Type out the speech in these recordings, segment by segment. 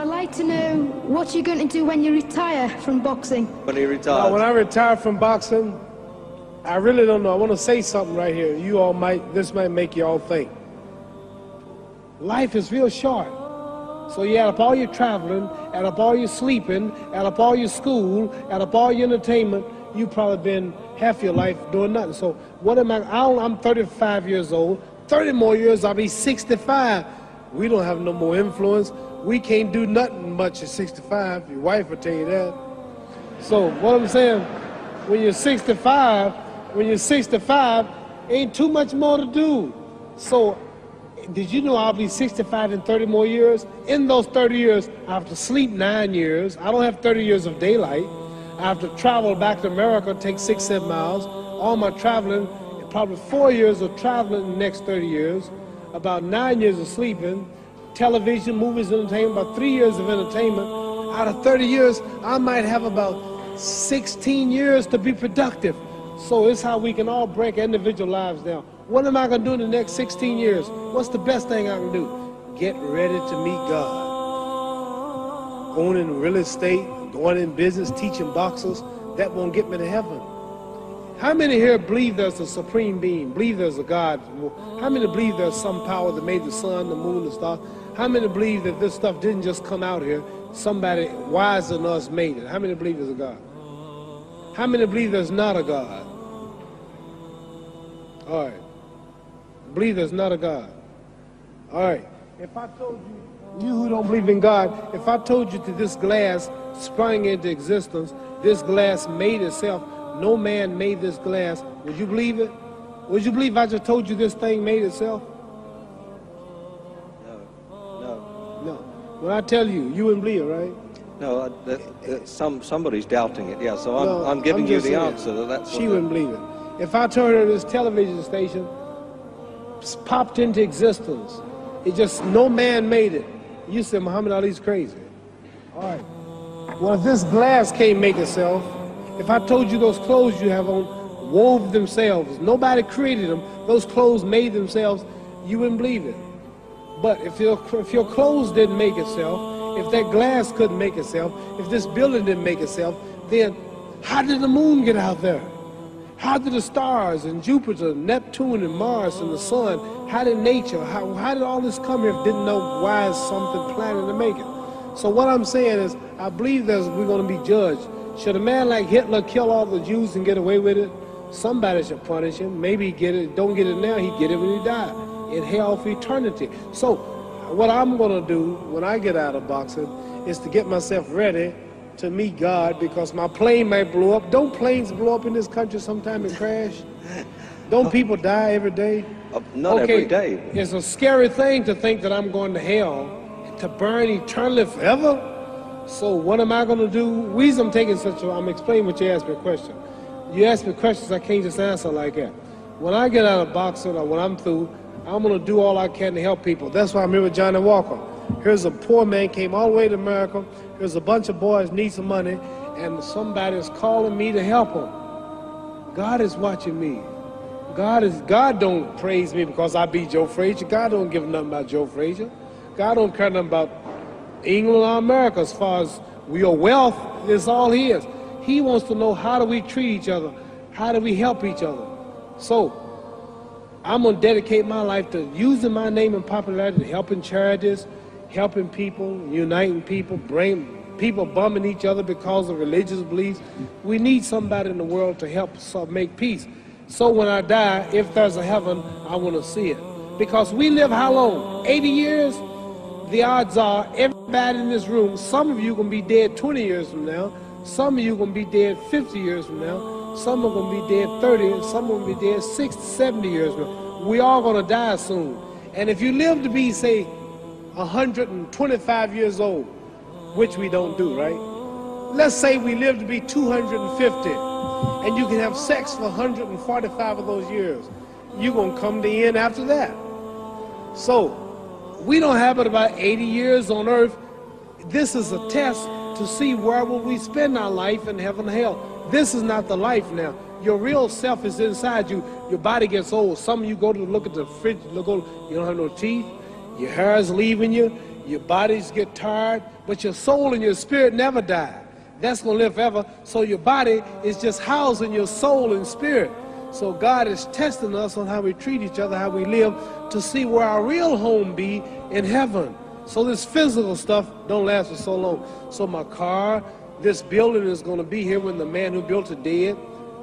I'd like to know what you're going to do when you retire from boxing. When he retires? When I retire from boxing, I really don't know. I want to say something right here. This might make you all think. Life is real short. So you add up all your traveling, add up all your sleeping, add up all your school, add up all your entertainment, you've probably been half your life doing nothing. So what am I'm 35 years old. 30 more years, I'll be 65. We don't have no more influence. We can't do nothing much at 65. Your wife will tell you that. So what I'm saying, when you're 65, ain't too much more to do. So did you know I'll be 65 in 30 more years? In those 30 years, I have to sleep 9 years. I don't have 30 years of daylight. I have to travel back to America, take 6-7 miles. All my traveling, probably 4 years of traveling in the next 30 years, about 9 years of sleeping, television, movies, entertainment, about 3 years of entertainment. Out of 30 years, I might have about 16 years to be productive. So it's how we can all break individual lives down. What am I going to do in the next 16 years? What's the best thing I can do? Get ready to meet God. Going in real estate, going in business, teaching boxers, that won't get me to heaven. How many here believe there's a supreme being, believe there's a God? How many believe there's some power that made the sun, the moon, the stars? How many believe that this stuff didn't just come out here? Somebody wiser than us made it. How many believe there's a God? How many believe there's not a God? All right. Believe there's not a God. All right. If I told you who don't believe in God, if I told you that this glass sprang into existence, this glass made itself, no man made this glass, would you believe it? Would you believe I just told you this thing made itself? No. When I tell you, you wouldn't believe it, right? No, somebody's doubting it, yeah, so I'm giving you the answer. That's she wouldn't believe it. If I told her this television station popped into existence, it just, no man made it, you said Muhammad Ali's crazy. All right. Well, if this glass can't make itself, if I told you those clothes you have on wove themselves, nobody created them, those clothes made themselves, you wouldn't believe it. But if your clothes didn't make itself, if that glass couldn't make itself, if this building didn't make itself, then how did the moon get out there? How did the stars and Jupiter, Neptune and Mars and the sun, how did nature, how did all this come here if didn't know why is something planning to make it? So what I'm saying is, I believe we're going to be judged. Should a man like Hitler kill all the Jews and get away with it? Somebody should punish him. Maybe he get it, don't get it now, he'd get it when he died, in hell for eternity. So what I'm going to do when I get out of boxing is to get myself ready to meet God, because my plane might blow up. Don't planes blow up in this country sometime and crash? Don't people die every day? Not every day. It's a scary thing to think that I'm going to hell to burn eternally forever. So what am I going to do? The reason I'm explaining what you asked me a question. You ask me questions I can't just answer like that. When I get out of boxing or when I'm through, I'm going to do all I can to help people. That's why I'm here with Johnny Walker. Here's a poor man, came all the way to America. Here's a bunch of boys need some money, and somebody is calling me to help them. God is watching me. God don't praise me because I beat Joe Frazier. God don't give nothing about Joe Frazier. God don't care nothing about England or America as far as your wealth is all his. He wants to know, how do we treat each other? How do we help each other? So I'm going to dedicate my life to using my name and popularity, helping charities, helping people, uniting people, bring people bumming each other because of religious beliefs. We need somebody in the world to help make peace. So when I die, if there's a heaven, I want to see it. Because we live how long? 80 years? The odds are everybody in this room, some of you are going to be dead 20 years from now, some of you are going to be dead 50 years from now, some are going to be dead 30, and some are going to be dead 60, 70 years from now. We all going to die soon. And if you live to be, say, 125 years old, which we don't do, right? Let's say we live to be 250, and you can have sex for 145 of those years. You're going to come to the end after that. So we don't have but about 80 years on earth. This is a test to see where will we spend our life in heaven and hell. This is not the life now. Your real self is inside you. Your body gets old. Some of you go to look at the fridge, you don't have no teeth. Your hair is leaving you. Your bodies get tired, but your soul and your spirit never die. That's going to live forever. So your body is just housing your soul and spirit. So God is testing us on how we treat each other, how we live, to see where our real home be in heaven. So this physical stuff don't last for so long. So my car, this building is going to be here when the man who built it dead.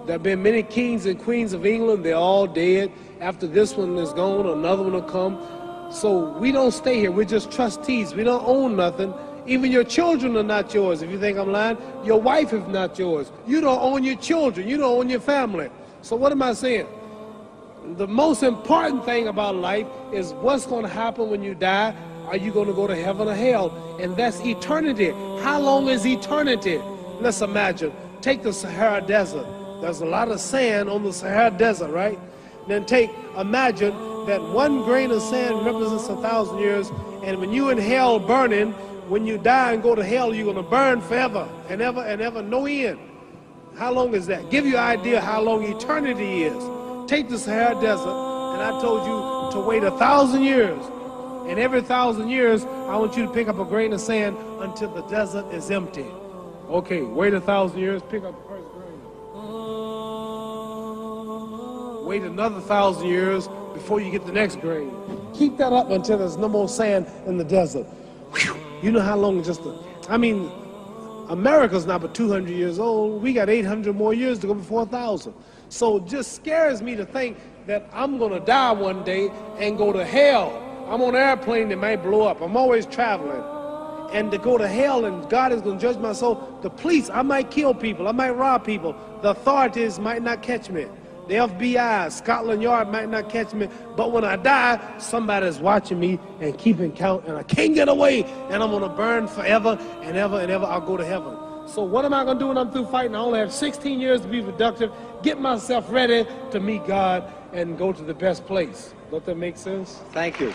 There have been many kings and queens of England. They're all dead. After this one is gone, another one will come. So we don't stay here. We're just trustees. We don't own nothing. Even your children are not yours. If you think I'm lying, your wife is not yours. You don't own your children. You don't own your family. So what am I saying? The most important thing about life is what's going to happen when you die. Are you going to go to heaven or hell? And that's eternity. How long is eternity? Let's imagine. Take the Sahara Desert. There's a lot of sand on the Sahara Desert, right? Then imagine that one grain of sand represents 1,000 years, and when you in hell burning, when you die and go to hell, you're going to burn forever and ever, no end. How long is that? Give you an idea how long eternity is. Take the Sahara Desert, and I told you to wait 1,000 years. And every 1,000 years, I want you to pick up a grain of sand until the desert is empty. Okay, wait 1,000 years, pick up the first grain. Wait another 1,000 years before you get the next grain. Keep that up until there's no more sand in the desert. Whew. You know how long America's not but 200 years old. We got 800 more years to go before 1,000. So it just scares me to think that I'm going to die one day and go to hell. I'm on an airplane that might blow up. I'm always traveling. And to go to hell and God is going to judge my soul. The police, I might kill people. I might rob people. The authorities might not catch me. The FBI, Scotland Yard might not catch me. But when I die, somebody's watching me and keeping count. And I can't get away. And I'm going to burn forever and ever and ever. I'll go to heaven. So what am I going to do when I'm through fighting? I only have 16 years to be productive. Get myself ready to meet God and go to the best place. Does that make sense? Thank you.